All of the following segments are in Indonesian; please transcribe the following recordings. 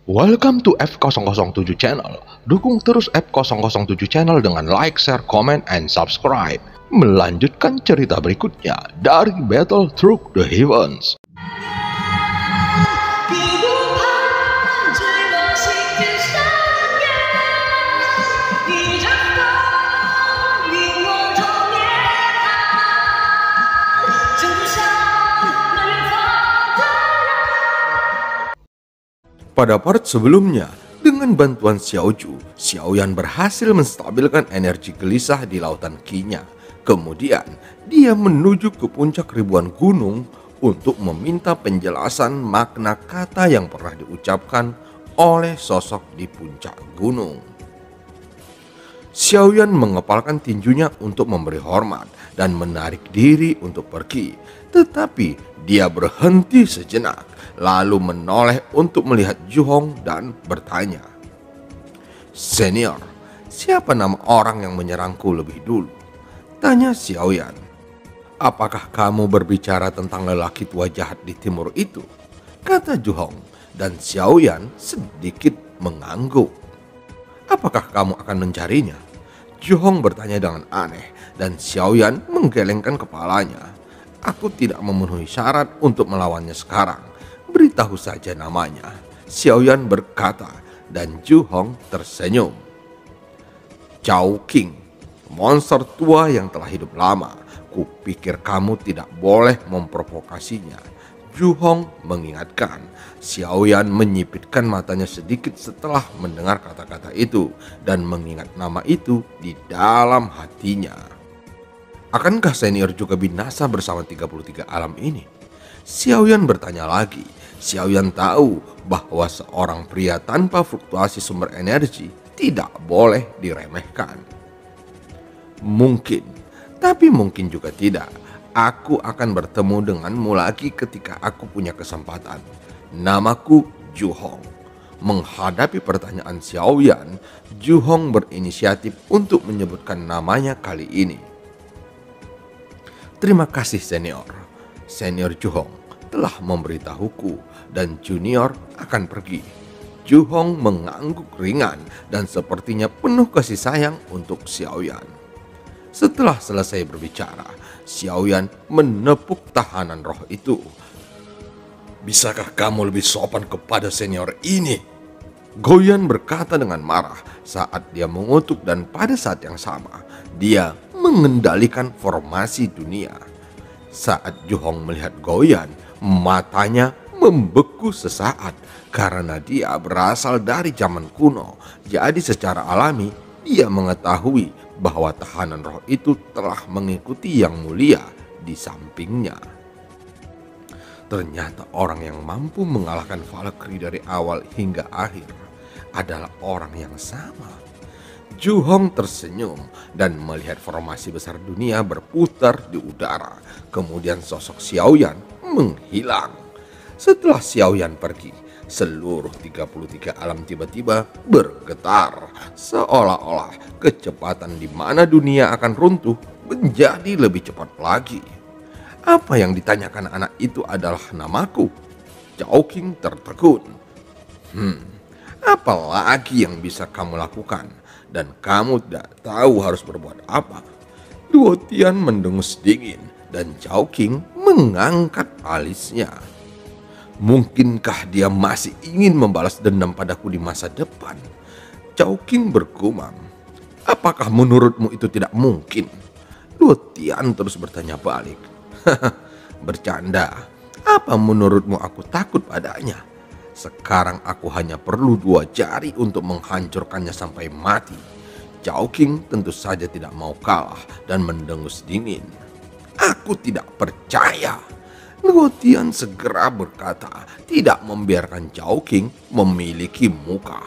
Welcome to F007 Channel. Dukung terus F007 Channel dengan like, share, comment, and subscribe. Melanjutkan cerita berikutnya dari Battle Through the Heavens. Pada part sebelumnya, dengan bantuan Xiaoju, Xiaoyan berhasil menstabilkan energi gelisah di lautan Qi-nya. Kemudian, dia menuju ke puncak ribuan gunung untuk meminta penjelasan makna kata yang pernah diucapkan oleh sosok di puncak gunung. Xiaoyan mengepalkan tinjunya untuk memberi hormat dan menarik diri untuk pergi. Tetapi dia berhenti sejenak, lalu menoleh untuk melihat Zhuhong dan bertanya, "Senior, siapa nama orang yang menyerangku lebih dulu?" tanya Xiaoyan. "Apakah kamu berbicara tentang lelaki tua jahat di timur itu?" kata Zhuhong, dan Xiaoyan sedikit mengangguk. "Apakah kamu akan mencarinya?" Zhuhong bertanya dengan aneh, dan Xiaoyan menggelengkan kepalanya. "Aku tidak memenuhi syarat untuk melawannya sekarang. Beritahu saja namanya," Xiaoyan berkata, dan Zhuhong tersenyum. "Chao Qing, monster tua yang telah hidup lama. Kupikir kamu tidak boleh memprovokasinya," Zhuhong mengingatkan. Xiaoyan menyipitkan matanya sedikit setelah mendengar kata-kata itu dan mengingat nama itu di dalam hatinya. "Akankah senior juga binasa bersama 33 alam ini?" Xiaoyan bertanya lagi. Xiaoyan tahu bahwa seorang pria tanpa fluktuasi sumber energi tidak boleh diremehkan. "Mungkin, tapi mungkin juga tidak. Aku akan bertemu denganmu lagi ketika aku punya kesempatan. Namaku Zhuhong." Menghadapi pertanyaan Xiaoyan, Zhuhong berinisiatif untuk menyebutkan namanya kali ini. "Terima kasih senior. Senior Zhuhong telah memberitahuku dan junior akan pergi." Zhuhong mengangguk ringan dan sepertinya penuh kasih sayang untuk Xiaoyan. Setelah selesai berbicara, Xiaoyan menepuk tahanan roh itu. "Bisakah kamu lebih sopan kepada senior ini?" Goyan berkata dengan marah saat dia mengutuk, dan pada saat yang sama dia mengendalikan formasi dunia. Saat Zhuhong melihat Goyan, matanya membeku sesaat karena dia berasal dari zaman kuno. Jadi secara alami dia mengetahui bahwa tahanan roh itu telah mengikuti yang mulia di sampingnya. Ternyata orang yang mampu mengalahkan Valkyrie dari awal hingga akhir adalah orang yang sama. Zhuhong tersenyum dan melihat formasi besar dunia berputar di udara. Kemudian sosok Xiaoyan menghilang. Setelah Xiaoyan pergi, seluruh 33 alam tiba-tiba bergetar. Seolah-olah kecepatan di mana dunia akan runtuh menjadi lebih cepat lagi. "Apa yang ditanyakan anak itu adalah namaku?" Chao Qing tertegun. "Apa lagi yang bisa kamu lakukan? Dan kamu tidak tahu harus berbuat apa?" Duo Tian mendengus dingin dan Chao Qing mengangkat alisnya. "Mungkinkah dia masih ingin membalas dendam padaku di masa depan?" Chao Qing bergumam. "Apakah menurutmu itu tidak mungkin?" Duo Tian terus bertanya balik. "Bercanda. Apa menurutmu aku takut padanya? Sekarang aku hanya perlu 2 jari untuk menghancurkannya sampai mati." Chao Qing tentu saja tidak mau kalah dan mendengus dingin. "Aku tidak percaya." Duo Tian segera berkata, tidak membiarkan Chao Qing memiliki muka.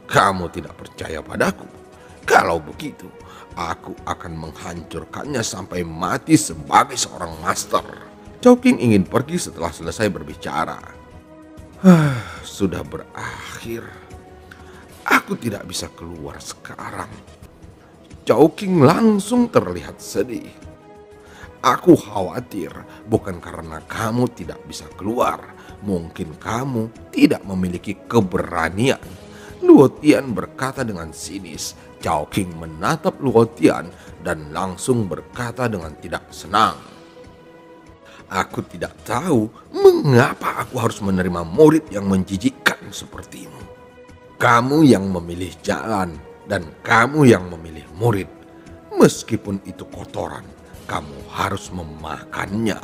"Kamu tidak percaya padaku? Kalau begitu, aku akan menghancurkannya sampai mati sebagai seorang master." Chao Qing ingin pergi setelah selesai berbicara. "Sudah berakhir. Aku tidak bisa keluar sekarang." Chao Qing langsung terlihat sedih. Aku khawatir bukan karena kamu tidak bisa keluar. Mungkin kamu tidak memiliki keberanian. Luo Tian berkata dengan sinis. Chao King menatap Luo Tian dan langsung berkata dengan tidak senang. Aku tidak tahu mengapa aku harus menerima murid yang menjijikkan sepertimu. Kamu yang memilih jalan dan kamu yang memilih murid. Meskipun itu kotoran, kamu harus memakannya.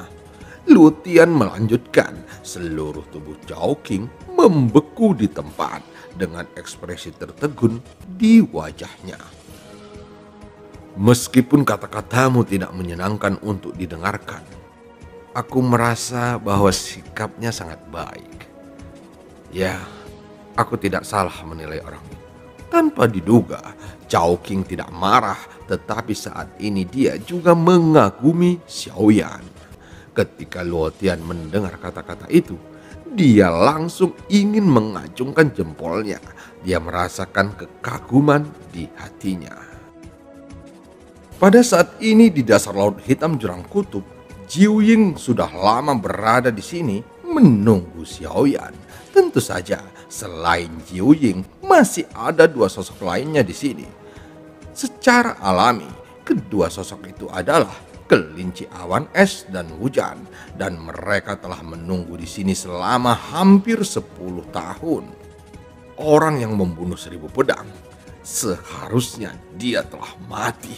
Luo Tian melanjutkan, seluruh tubuh Chao King membeku di tempat dengan ekspresi tertegun di wajahnya. Meskipun kata-katamu tidak menyenangkan untuk didengarkan, aku merasa bahwa sikapnya sangat baik. Ya, aku tidak salah menilai orang itu. Tanpa diduga, Chao King tidak marah, tetapi saat ini dia juga mengagumi Xiaoyan. Ketika Luo Tian mendengar kata-kata itu, dia langsung ingin mengacungkan jempolnya. Dia merasakan kekaguman di hatinya. Pada saat ini di dasar Laut Hitam Jurang Kutub, Jiu Ying sudah lama berada di sini menunggu Xiaoyan. Tentu saja, selain Jiu Ying, masih ada dua sosok lainnya di sini. Secara alami, kedua sosok itu adalah kelinci awan es dan hujan, dan mereka telah menunggu di sini selama hampir 10 tahun. Orang yang membunuh 1000 pedang, seharusnya dia telah mati.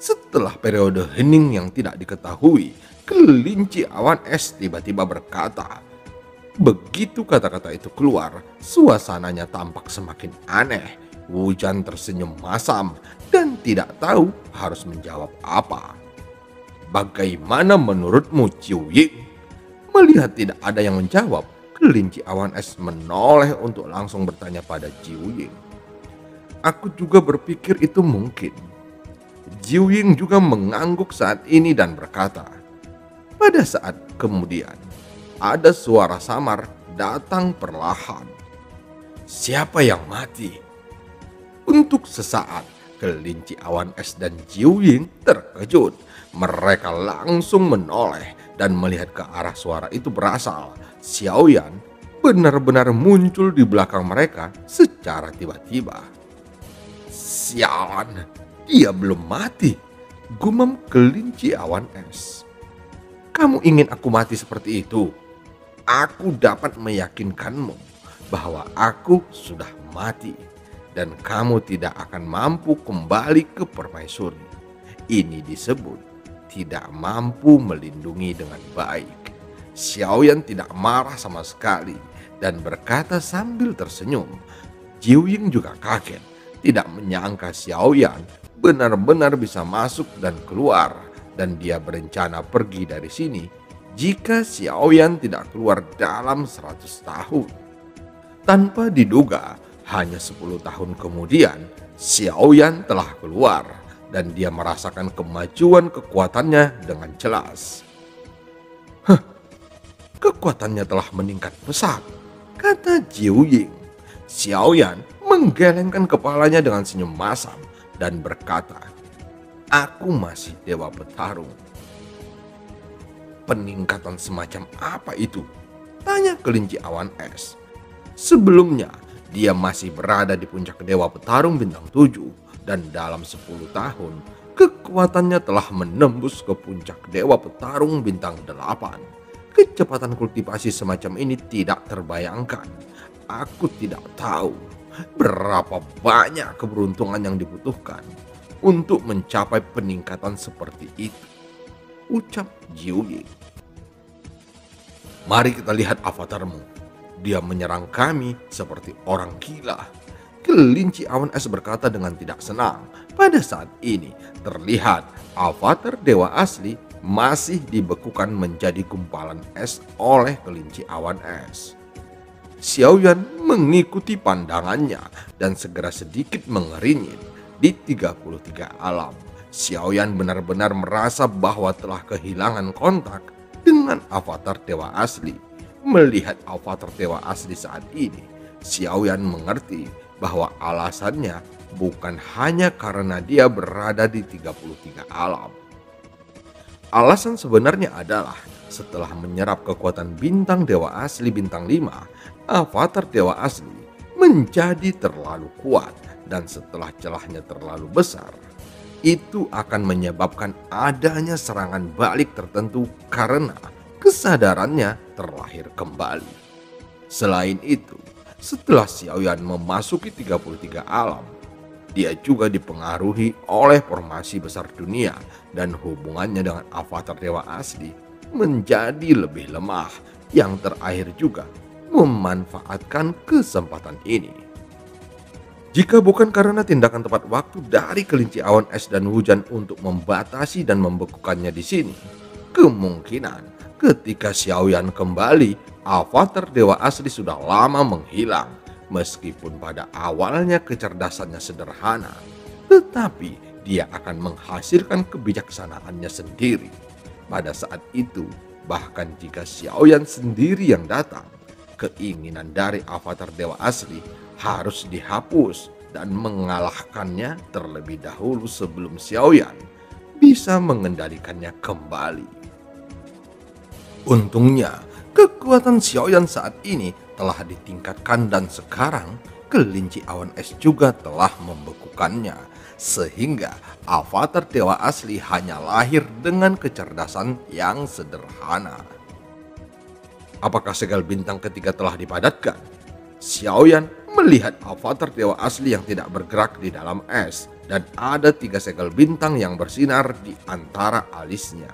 Setelah periode hening yang tidak diketahui, kelinci awan es tiba-tiba berkata. Begitu kata-kata itu keluar, suasananya tampak semakin aneh. Hujan tersenyum masam dan tidak tahu harus menjawab apa. Bagaimana menurutmu, Jiu Ying? Melihat tidak ada yang menjawab, kelinci awan es menoleh untuk langsung bertanya pada Jiu Ying. Aku juga berpikir itu mungkin. Jiu Ying juga mengangguk saat ini dan berkata. Pada saat kemudian, ada suara samar datang perlahan. Siapa yang mati? Untuk sesaat, kelinci awan es dan Jiu Ying terkejut. Mereka langsung menoleh dan melihat ke arah suara itu berasal. Xiaoyan benar-benar muncul di belakang mereka secara tiba-tiba. Sialan, dia belum mati, gumam kelinci awan es. Kamu ingin aku mati seperti itu? Aku dapat meyakinkanmu bahwa aku sudah mati dan kamu tidak akan mampu kembali ke permaisuri. Ini disebut tidak mampu melindungi dengan baik. Xiaoyan tidak marah sama sekali dan berkata sambil tersenyum. Jiu Ying juga kaget, tidak menyangka Xiaoyan benar-benar bisa masuk dan keluar, dan dia berencana pergi dari sini jika Xiaoyan tidak keluar dalam 100 tahun. Tanpa diduga, hanya 10 tahun kemudian, Xiaoyan telah keluar dan dia merasakan kemajuan kekuatannya dengan jelas. Kekuatannya telah meningkat pesat, kata Jiu Ying. Xiaoyan menggelengkan kepalanya dengan senyum masam dan berkata, aku masih dewa petarung. Peningkatan semacam apa itu? Tanya kelinci awan es. Sebelumnya, dia masih berada di puncak dewa petarung bintang 7 dan dalam 10 tahun, kekuatannya telah menembus ke puncak dewa petarung bintang 8. Kecepatan kultivasi semacam ini tidak terbayangkan. Aku tidak tahu berapa banyak keberuntungan yang dibutuhkan untuk mencapai peningkatan seperti itu, ucap Jiu Ying. Mari kita lihat avatarmu. Dia menyerang kami seperti orang gila. Kelinci awan es berkata dengan tidak senang. Pada saat ini terlihat avatar dewa asli masih dibekukan menjadi gumpalan es oleh kelinci awan es. Xiaoyan mengikuti pandangannya dan segera sedikit mengeringit. Di 33 alam, Xiaoyan benar-benar merasa bahwa telah kehilangan kontak dengan avatar dewa asli. Melihat avatar dewa asli saat ini, Xiaoyan mengerti bahwa alasannya bukan hanya karena dia berada di 33 alam. Alasan sebenarnya adalah setelah menyerap kekuatan bintang dewa asli bintang 5, avatar dewa asli menjadi terlalu kuat, dan setelah celahnya terlalu besar, itu akan menyebabkan adanya serangan balik tertentu karena kesadarannya terlahir kembali. Selain itu, setelah Xiaoyan memasuki 33 alam, dia juga dipengaruhi oleh formasi besar dunia dan hubungannya dengan avatar dewa asli menjadi lebih lemah, yang terakhir juga memanfaatkan kesempatan ini. Jika bukan karena tindakan tepat waktu dari kelinci awan es dan hujan untuk membatasi dan membekukannya di sini, kemungkinan ketika Xiaoyan kembali, avatar dewa asli sudah lama menghilang. Meskipun pada awalnya kecerdasannya sederhana, tetapi dia akan menghasilkan kebijaksanaannya sendiri. Pada saat itu, bahkan jika Xiaoyan sendiri yang datang, keinginan dari avatar dewa asli harus dihapus dan mengalahkannya terlebih dahulu sebelum Xiaoyan bisa mengendalikannya kembali. Untungnya, kekuatan Xiaoyan saat ini telah ditingkatkan dan sekarang kelinci awan es juga telah membekukannya, sehingga avatar dewa asli hanya lahir dengan kecerdasan yang sederhana. Apakah segel bintang ketiga telah dipadatkan? Xiaoyan melihat avatar dewa asli yang tidak bergerak di dalam es, dan ada 3 segel bintang yang bersinar di antara alisnya.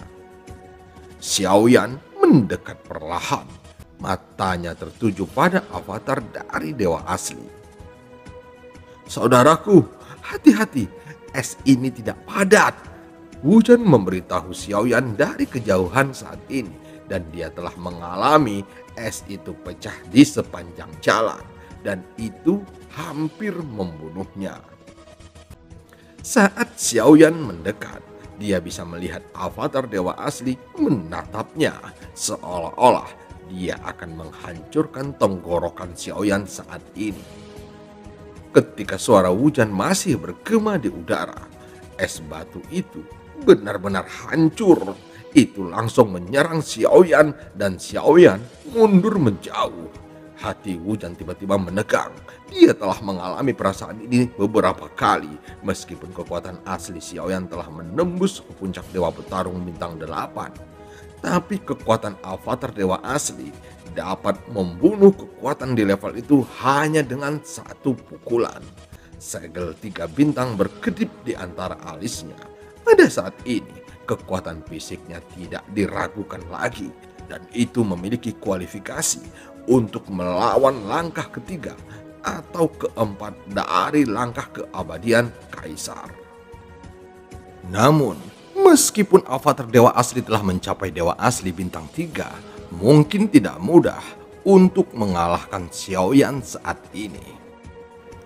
Xiaoyan mendekat perlahan. Matanya tertuju pada avatar dari dewa asli. "Saudaraku, hati-hati, es ini tidak padat." Wujan memberitahu Xiaoyan dari kejauhan saat ini, dan dia telah mengalami es itu pecah di sepanjang jalan, dan itu hampir membunuhnya. Saat Xiaoyan mendekat, dia bisa melihat avatar dewa asli menatapnya, seolah-olah dia akan menghancurkan tenggorokan Xiaoyan saat ini. Ketika suara hujan masih bergema di udara, es batu itu benar-benar hancur. Itu langsung menyerang Xiaoyan dan Xiaoyan mundur menjauh. Hati Wujan tiba-tiba menegang. Dia telah mengalami perasaan ini beberapa kali, meskipun kekuatan asli Xiaoyan telah menembus ke puncak dewa petarung bintang 8. Tapi kekuatan avatar dewa asli dapat membunuh kekuatan di level itu hanya dengan 1 pukulan. Segel 3 bintang berkedip di antara alisnya. Pada saat ini, kekuatan fisiknya tidak diragukan lagi, dan itu memiliki kualifikasi untuk melawan langkah ketiga atau keempat dari langkah keabadian Kaisar. Namun, meskipun avatar dewa asli telah mencapai dewa asli bintang 3, mungkin tidak mudah untuk mengalahkan Xiaoyan saat ini.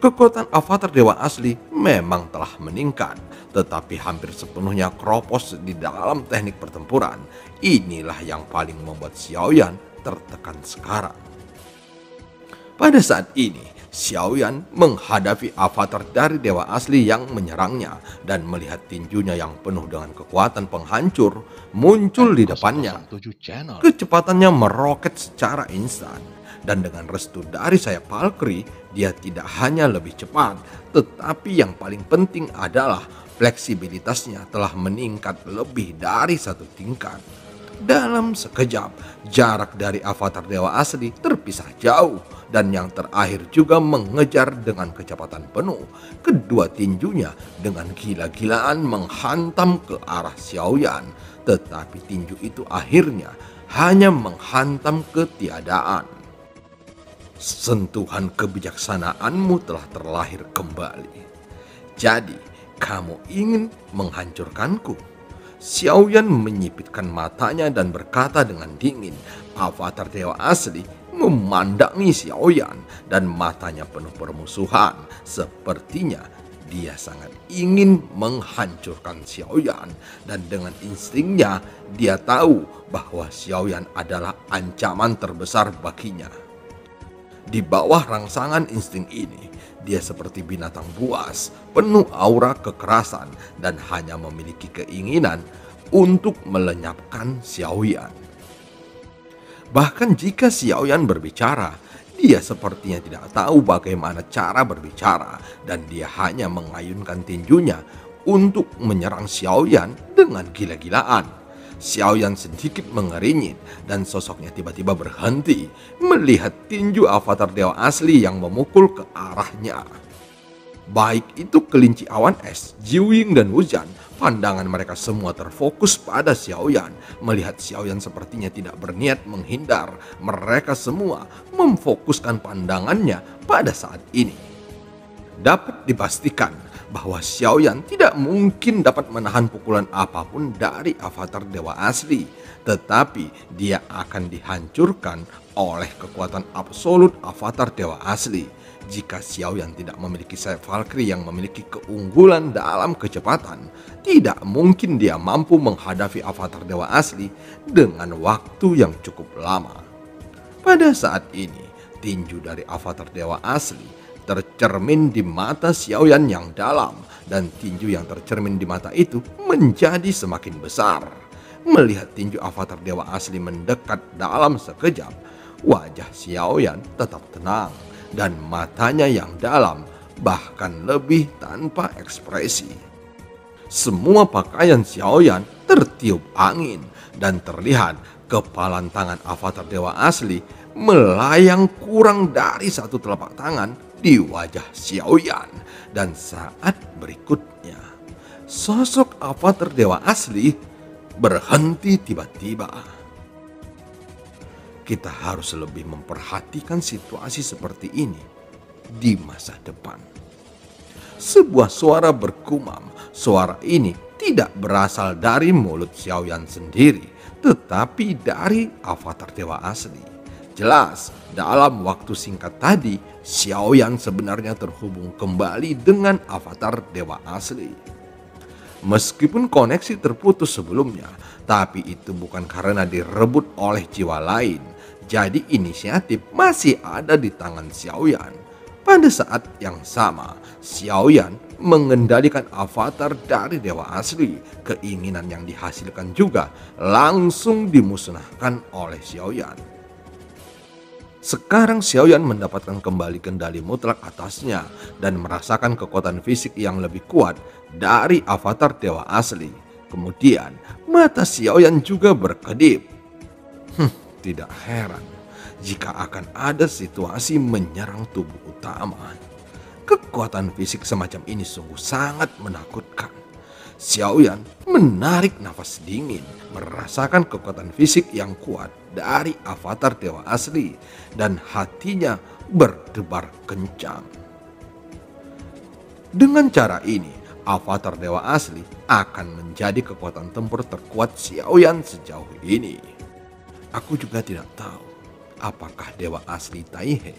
Kekuatan avatar dewa asli memang telah meningkat, tetapi hampir sepenuhnya kropos di dalam teknik pertempuran. Inilah yang paling membuat Xiaoyan tertekan sekarang. Pada saat ini, Xiaoyan menghadapi avatar dari dewa asli yang menyerangnya, dan melihat tinjunya yang penuh dengan kekuatan penghancur muncul di depannya. Kecepatannya meroket secara instan, dan dengan restu dari sayap Valkyrie, dia tidak hanya lebih cepat, tetapi yang paling penting adalah fleksibilitasnya telah meningkat lebih dari 1 tingkat. Dalam sekejap, jarak dari avatar dewa asli terpisah jauh, dan yang terakhir juga mengejar dengan kecepatan penuh. Kedua tinjunya dengan gila-gilaan menghantam ke arah Xiaoyan, tetapi tinju itu akhirnya hanya menghantam ketiadaan. Sentuhan kebijaksanaanmu telah terlahir kembali. Jadi, kamu ingin menghancurkanku? Xiaoyan menyipitkan matanya dan berkata dengan dingin. Avatar dewa asli memandangi Xiaoyan dan matanya penuh permusuhan. Sepertinya dia sangat ingin menghancurkan Xiaoyan, dan dengan instingnya dia tahu bahwa Xiaoyan adalah ancaman terbesar baginya. Di bawah rangsangan insting ini, dia seperti binatang buas, penuh aura kekerasan, dan hanya memiliki keinginan untuk melenyapkan Xiaoyan. Bahkan jika Xiaoyan berbicara, dia sepertinya tidak tahu bagaimana cara berbicara dan dia hanya mengayunkan tinjunya untuk menyerang Xiaoyan dengan gila-gilaan. Xiaoyan sedikit mengeringin dan sosoknya tiba-tiba berhenti melihat tinju avatar dewa asli yang memukul ke arahnya. Baik itu kelinci awan es, Jiwing dan Wuzhan, pandangan mereka semua terfokus pada Xiaoyan. Melihat Xiaoyan sepertinya tidak berniat menghindar, mereka semua memfokuskan pandangannya pada saat ini. Dapat dipastikan bahwa Xiaoyan tidak mungkin dapat menahan pukulan apapun dari avatar dewa asli, tetapi dia akan dihancurkan oleh kekuatan absolut avatar dewa asli. Jika Xiaoyan tidak memiliki sayap Valkyrie yang memiliki keunggulan dalam kecepatan, tidak mungkin dia mampu menghadapi avatar dewa asli dengan waktu yang cukup lama. Pada saat ini, tinju dari avatar dewa asli tercermin di mata Xiaoyan yang dalam, dan tinju yang tercermin di mata itu menjadi semakin besar. Melihat tinju avatar dewa asli mendekat dalam sekejap, wajah Xiaoyan tetap tenang dan matanya yang dalam bahkan lebih tanpa ekspresi. Semua pakaian Xiaoyan tertiup angin dan terlihat kepalan tangan avatar dewa asli melayang kurang dari satu telapak tangan di wajah Xiaoyan. Dan saat berikutnya, sosok avatar dewa asli berhenti tiba-tiba. Kita harus lebih memperhatikan situasi seperti ini di masa depan. Sebuah suara bergumam. Suara ini tidak berasal dari mulut Xiaoyan sendiri, tetapi dari avatar dewa asli. Jelas, dalam waktu singkat tadi, Xiaoyan sebenarnya terhubung kembali dengan avatar dewa asli. Meskipun koneksi terputus sebelumnya, tapi itu bukan karena direbut oleh jiwa lain. Jadi inisiatif masih ada di tangan Xiaoyan. Pada saat yang sama, Xiaoyan mengendalikan avatar dari dewa asli. Keinginan yang dihasilkan juga langsung dimusnahkan oleh Xiaoyan. Sekarang Xiaoyan mendapatkan kembali kendali mutlak atasnya dan merasakan kekuatan fisik yang lebih kuat dari avatar dewa asli. Kemudian mata Xiaoyan juga berkedip. Tidak heran jika akan ada situasi menyerang tubuh utama. Kekuatan fisik semacam ini sungguh sangat menakutkan. Xiaoyan menarik nafas dingin, merasakan kekuatan fisik yang kuat dari avatar dewa asli, dan hatinya berdebar kencang. Dengan cara ini, avatar dewa asli akan menjadi kekuatan tempur terkuat Xiaoyan sejauh ini. Aku juga tidak tahu apakah dewa asli Taihe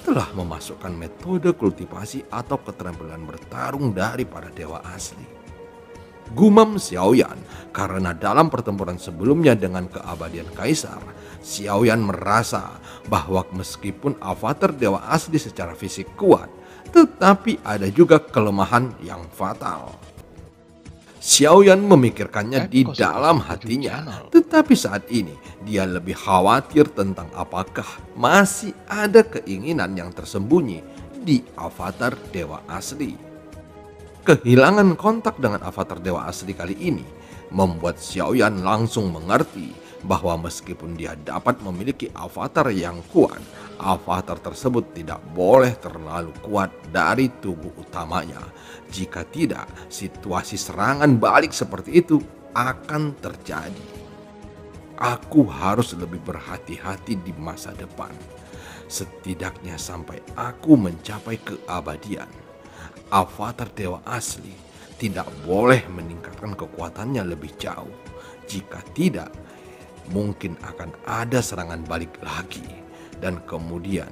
telah memasukkan metode kultivasi atau keterampilan bertarung dari para dewa asli. Gumam Xiaoyan karena dalam pertempuran sebelumnya dengan keabadian kaisar, Xiaoyan merasa bahwa meskipun avatar dewa asli secara fisik kuat, tetapi ada juga kelemahan yang fatal. Xiaoyan memikirkannya di dalam hatinya, tetapi saat ini dia lebih khawatir tentang apakah masih ada keinginan yang tersembunyi di avatar dewa asli. Kehilangan kontak dengan avatar dewa asli kali ini membuat Xiaoyan langsung mengerti bahwa meskipun dia dapat memiliki avatar yang kuat, avatar tersebut tidak boleh terlalu kuat dari tubuh utamanya. Jika tidak, situasi serangan balik seperti itu akan terjadi. Aku harus lebih berhati-hati di masa depan, setidaknya sampai aku mencapai keabadian. Avatar dewa asli tidak boleh meningkatkan kekuatannya lebih jauh. Jika tidak, mungkin akan ada serangan balik lagi, dan kemudian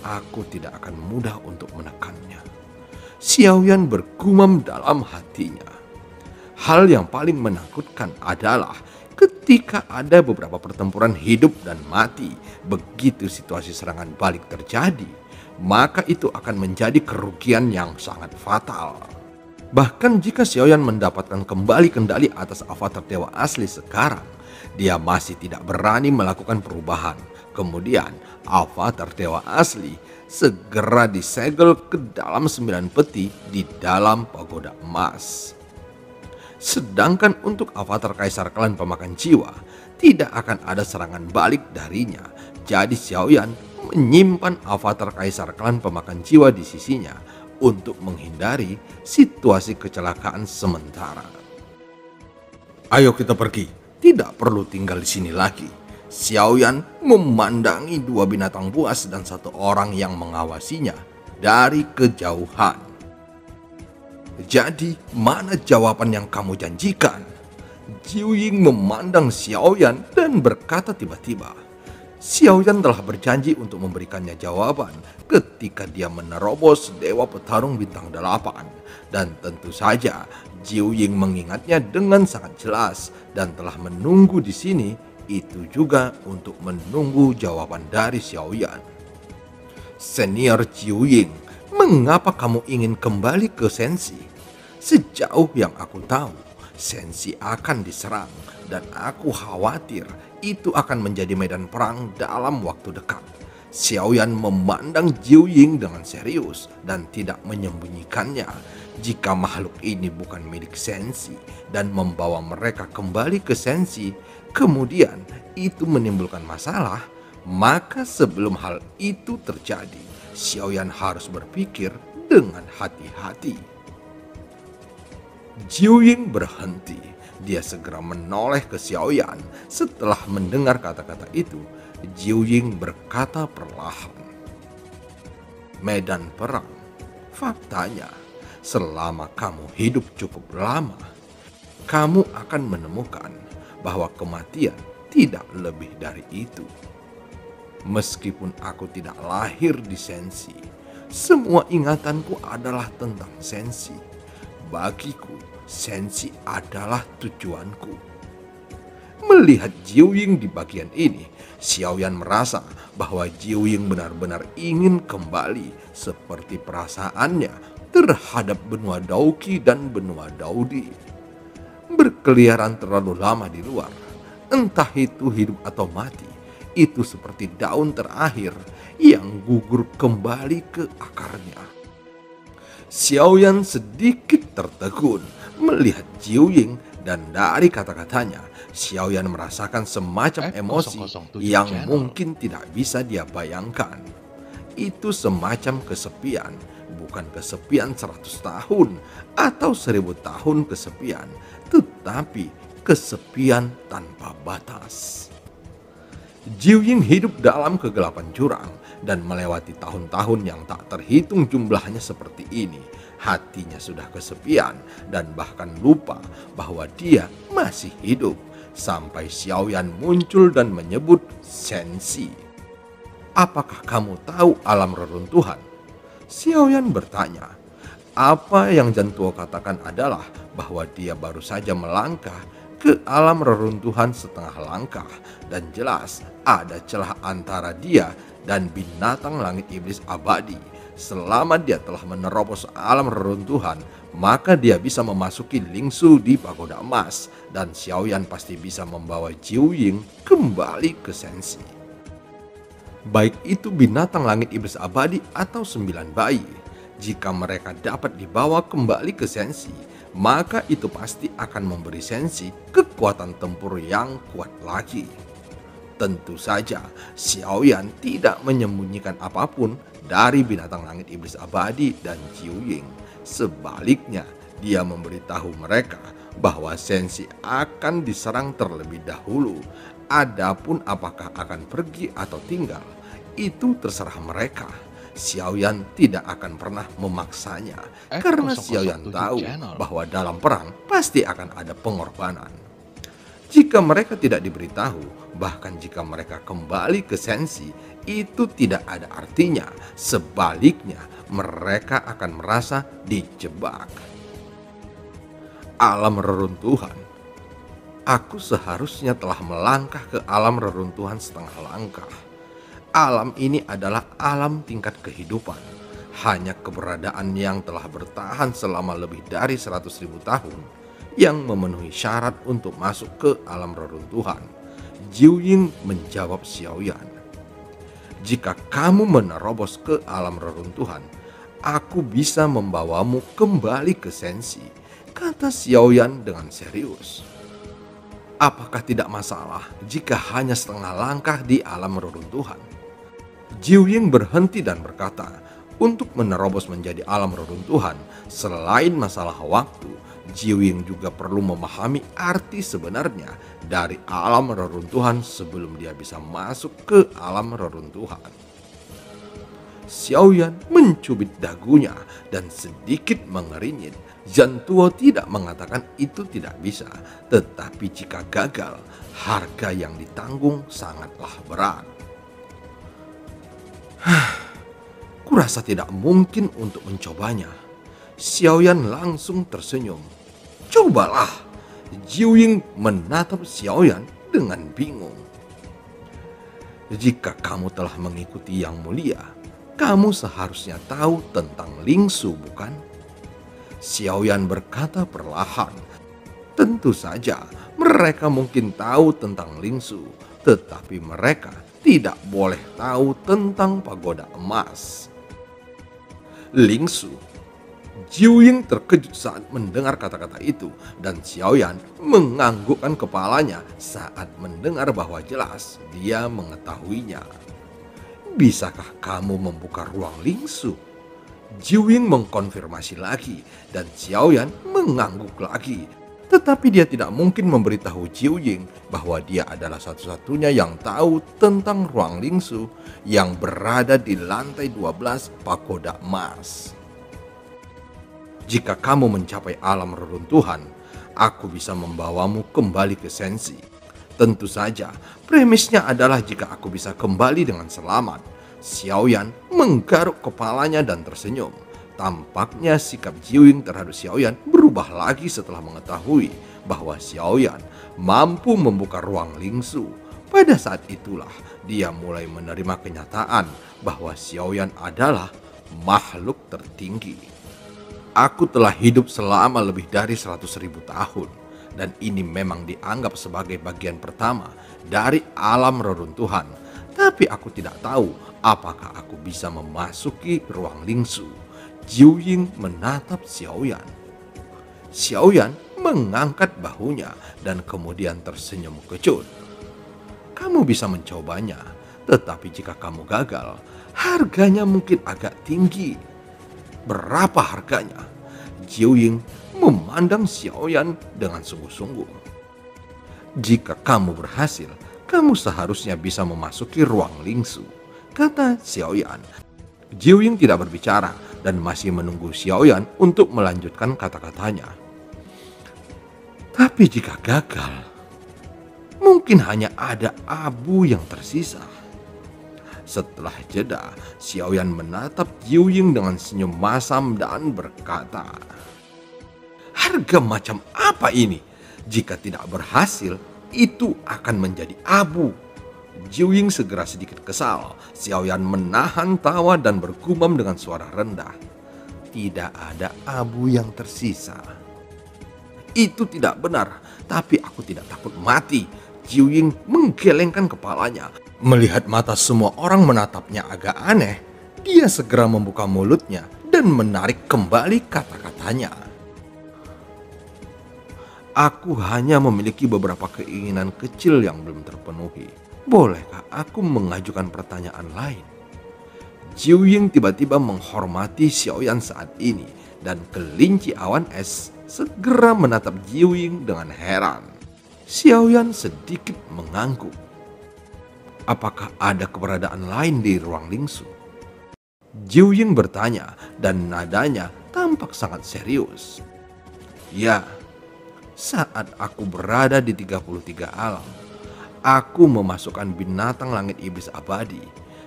aku tidak akan mudah untuk menekannya. Xiaoyan bergumam dalam hatinya. Hal yang paling menakutkan adalah ketika ada beberapa pertempuran hidup dan mati. Begitu situasi serangan balik terjadi, maka itu akan menjadi kerugian yang sangat fatal. Bahkan jika Xiaoyan mendapatkan kembali kendali atas avatar dewa asli sekarang, dia masih tidak berani melakukan perubahan. Kemudian avatar dewa asli segera disegel ke dalam 9 peti di dalam pagoda emas. Sedangkan untuk avatar kaisar klan pemakan jiwa, tidak akan ada serangan balik darinya. Jadi Xiaoyan menyimpan avatar kaisar klan pemakan jiwa di sisinya untuk menghindari situasi kecelakaan sementara. Ayo kita pergi, tidak perlu tinggal di sini lagi. Xiaoyan memandangi 2 binatang buas dan 1 orang yang mengawasinya dari kejauhan. Jadi, mana jawaban yang kamu janjikan? Jiuying memandang Xiaoyan dan berkata tiba-tiba. Xiaoyan telah berjanji untuk memberikannya jawaban ketika dia menerobos Dewa Petarung Bintang 8. Dan tentu saja Jiuying mengingatnya dengan sangat jelas dan telah menunggu di sini itu juga untuk menunggu jawaban dari Xiaoyan. Senior Jiuying, mengapa kamu ingin kembali ke Sensi? Sejauh yang aku tahu, Sensi akan diserang dan aku khawatir itu akan menjadi medan perang dalam waktu dekat. Xiaoyan memandang Jiuying dengan serius dan tidak menyembunyikannya. Jika makhluk ini bukan milik Sensi dan membawa mereka kembali ke Sensi, kemudian itu menimbulkan masalah, maka sebelum hal itu terjadi, Xiaoyan harus berpikir dengan hati-hati. Jiuying berhenti. Dia segera menoleh ke Xiaoyan. Setelah mendengar kata-kata itu, Jiuying berkata perlahan, medan perang. Faktanya, selama kamu hidup cukup lama, kamu akan menemukan bahwa kematian tidak lebih dari itu. Meskipun aku tidak lahir di Sensi, semua ingatanku adalah tentang Sensi. Bagiku, Sensi adalah tujuanku. Melihat Jiuying di bagian ini, Xiaoyan merasa bahwa Jiuying benar-benar ingin kembali seperti perasaannya terhadap benua Dauqi dan benua Daudi. Berkeliaran terlalu lama di luar, entah itu hidup atau mati, itu seperti daun terakhir yang gugur kembali ke akarnya. Xiaoyan sedikit tertegun melihat Jiuying dan dari kata-katanya, Xiaoyan merasakan semacam emosi yang mungkin tidak bisa dia bayangkan. Itu semacam kesepian, bukan kesepian 100 tahun atau 1000 tahun kesepian, tetapi kesepian tanpa batas. Jiuying hidup dalam kegelapan jurang dan melewati tahun-tahun yang tak terhitung jumlahnya seperti ini. Hatinya sudah kesepian dan bahkan lupa bahwa dia masih hidup. Sampai Xiaoyan muncul dan menyebut Sensi. Apakah kamu tahu alam reruntuhan? Xiaoyan bertanya. Apa yang Jantuo katakan adalah bahwa dia baru saja melangkah ke alam reruntuhan setengah langkah, dan jelas ada celah antara dia dan binatang langit iblis abadi. Selama dia telah menerobos alam reruntuhan, maka dia bisa memasuki Lingsu di pagoda emas, dan Xiaoyan pasti bisa membawa Jiuying kembali ke Sensi. Baik itu binatang langit iblis abadi atau 9 bayi, jika mereka dapat dibawa kembali ke Sensi, maka itu pasti akan memberi Sensi kekuatan tempur yang kuat lagi. Tentu saja, Xiaoyan tidak menyembunyikan apapun dari binatang langit iblis abadi dan Jiuying. Sebaliknya, dia memberitahu mereka bahwa Sensi akan diserang terlebih dahulu. Adapun apakah akan pergi atau tinggal, itu terserah mereka. Xiaoyan tidak akan pernah memaksanya, karena Xiaoyan tahu bahwa dalam perang pasti akan ada pengorbanan. Jika mereka tidak diberitahu, bahkan jika mereka kembali ke Sensi, itu tidak ada artinya. Sebaliknya, mereka akan merasa dijebak. Alam reruntuhan. Aku seharusnya telah melangkah ke alam reruntuhan setengah langkah. Alam ini adalah alam tingkat kehidupan. hanya keberadaan yang telah bertahan selama lebih dari 100.000 tahun yang memenuhi syarat untuk masuk ke alam reruntuhan. Jiu Ying menjawab Xiaoyan, "Jika kamu menerobos ke alam reruntuhan, aku bisa membawamu kembali ke Sensi," kata Xiaoyan dengan serius. "Apakah tidak masalah jika hanya setengah langkah di alam reruntuhan?" Jiu Ying berhenti dan berkata, untuk menerobos menjadi alam reruntuhan, selain masalah waktu, Jiu Ying juga perlu memahami arti sebenarnya dari alam reruntuhan sebelum dia bisa masuk ke alam reruntuhan. Xiaoyan mencubit dagunya dan sedikit mengernyit. Zhan Tuo tidak mengatakan itu tidak bisa, tetapi jika gagal, harga yang ditanggung sangatlah berat. Kurasa tidak mungkin untuk mencobanya. Xiaoyan langsung tersenyum. "Cobalah." Jiu Ying menatap Xiaoyan dengan bingung. "Jika kamu telah mengikuti Yang Mulia, kamu seharusnya tahu tentang Lingsu, bukan?" Xiaoyan berkata perlahan. Tentu saja mereka mungkin tahu tentang Lingsu, tetapi mereka tidak boleh tahu tentang pagoda emas. Lingsu. Jiu Ying terkejut saat mendengar kata-kata itu, dan Xiaoyan menganggukkan kepalanya saat mendengar bahwa jelas dia mengetahuinya. "Bisakah kamu membuka ruang Lingsu?" Jiu Ying mengkonfirmasi lagi, dan Xiaoyan mengangguk lagi. Tetapi dia tidak mungkin memberitahu Jiu Ying bahwa dia adalah satu-satunya yang tahu tentang ruang Lingsu yang berada di lantai 12 pagoda emas. "Jika kamu mencapai alam reruntuhan, aku bisa membawamu kembali ke Sensi. Tentu saja, premisnya adalah jika aku bisa kembali dengan selamat." Xiaoyan menggaruk kepalanya dan tersenyum. Tampaknya sikap Jiu Ying terhadap Xiaoyan berubah lagi setelah mengetahui bahwa Xiaoyan mampu membuka ruang Lingsu. Pada saat itulah dia mulai menerima kenyataan bahwa Xiaoyan adalah makhluk tertinggi. "Aku telah hidup selama lebih dari 100.000 tahun, dan ini memang dianggap sebagai bagian pertama dari alam reruntuhan. Tapi aku tidak tahu apakah aku bisa memasuki ruang Lingsu." Jiu Ying menatap Xiaoyan. Xiaoyan mengangkat bahunya dan kemudian tersenyum kecut. "Kamu bisa mencobanya, tetapi jika kamu gagal, harganya mungkin agak tinggi." "Berapa harganya?" Jiu Ying memandang Xiaoyan dengan sungguh-sungguh. "Jika kamu berhasil, kamu seharusnya bisa memasuki ruang Lingsu," kata Xiaoyan. Jiu Ying tidak berbicara dan masih menunggu Xiaoyan untuk melanjutkan kata-katanya. "Tapi jika gagal, mungkin hanya ada abu yang tersisa." Setelah jeda, Xiaoyan menatap Jiu Ying dengan senyum masam dan berkata, "Harga macam apa ini? Jika tidak berhasil, itu akan menjadi abu." Jiu Ying segera sedikit kesal. Xiaoyan menahan tawa dan bergumam dengan suara rendah, "Tidak ada abu yang tersisa." "Itu tidak benar, tapi aku tidak takut mati." Jiu Ying menggelengkan kepalanya. Melihat mata semua orang menatapnya agak aneh, dia segera membuka mulutnya dan menarik kembali kata-katanya. "Aku hanya memiliki beberapa keinginan kecil yang belum terpenuhi. Bolehkah aku mengajukan pertanyaan lain?" Jiu Ying tiba-tiba menghormati Xiaoyan saat ini, dan kelinci awan es segera menatap Jiu Ying dengan heran. Xiaoyan sedikit mengangguk. "Apakah ada keberadaan lain di ruang Lingsu?" Jiu Ying bertanya, dan nadanya tampak sangat serius. "Ya, saat aku berada di 33 alam, aku memasukkan binatang langit iblis abadi."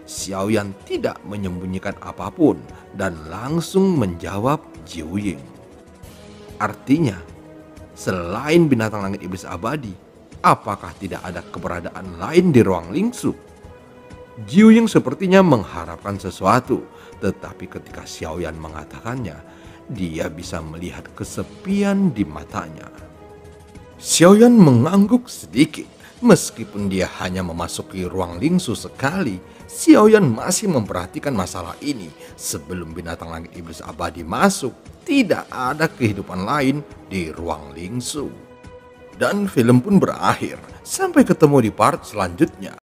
Xiaoyan tidak menyembunyikan apapun dan langsung menjawab Jiu Ying. "Artinya, selain binatang langit iblis abadi, apakah tidak ada keberadaan lain di ruang Lingsu?" Jiu Ying sepertinya mengharapkan sesuatu, tetapi ketika Xiaoyan mengatakannya, dia bisa melihat kesepian di matanya. Xiaoyan mengangguk sedikit. Meskipun dia hanya memasuki ruang lingsu sekali, Xiaoyan masih memperhatikan masalah ini. Sebelum binatang langit iblis abadi masuk, tidak ada kehidupan lain di ruang lingsu. Dan film pun berakhir. Sampai ketemu di part selanjutnya.